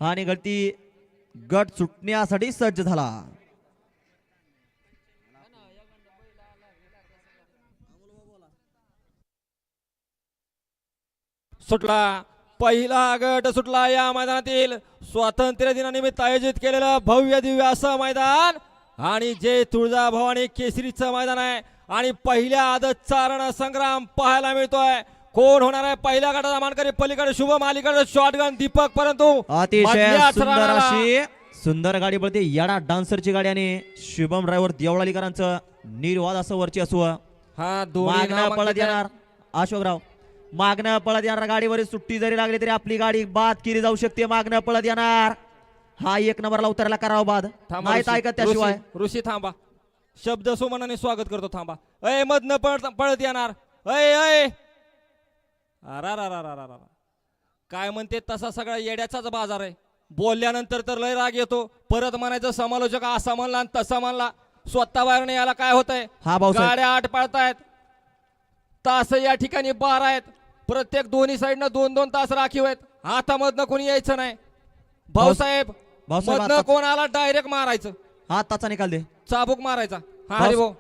आणि गळती गट सुटण्यासाठी सज्ज झाला. सुटला पहिला गट सुटला या मैदानातील स्वातंत्र्य दिनानिमित्त आयोजित केलेलं भव्य दिव्य असं मैदान आणि जे तुळजाभवानी केसरीचं मैदान आहे आणि पहिल्या आदतचा रणसंग्राम पाहायला मिळतोय. कोण होणार आहे पहिल्या गटाचा मानकरी? पलीकडे शुभम, अलीकडे शॉटगन दीपक, परंतु अतिशय मधल्याच सुंदर रानाला अशी सुंदर गाडी पडते. याडा डान्सरची गाडी आणि शुभम ड्रायव्हर देवळालीकरांचं निर्वाद असं वरची असू. हा दोन्ही मागणं नामांकित पळत आहेत. येणार अशोकराव, मागणं पळत येणार गाडीवर सुट्टी जरी लागली तरी आपली गाडी बाद केली जाऊ शकते. मागणं पळत येणार, हा एक नंबरला उतरायला करावा बाद, थांबा नाहीत ऋषी, ऐकत त्याशिवाय. ऋषी थांबा, शब्द सुमनाने स्वागत करतो. थांबा. अय मधनं पळत येणार. अय अय अरा काय म्हणते तसा सगळा येड्याचाच बाजार आहे. बोलल्यानंतर तर लय राग येतो. परत म्हणायचं समालोचक असा म्हणला आणि तसा म्हणला. स्वतः बाहेरने याला काय होतंय? हा भाऊसाहेब, गाड्या 8 पळतायत, तास या ठिकाणी 12 आहेत. प्रत्येक दोन्ही साईडनं 2-2 तास राखीव आहेत. हातामधनं कोणी यायचं नाही. भाऊसाहेब भाऊसाहेब मधनं कोण आला डायरेक्ट मारायचं, हा ताचा निकाल दे. चाबूक मारायचा. हा हरी भाऊ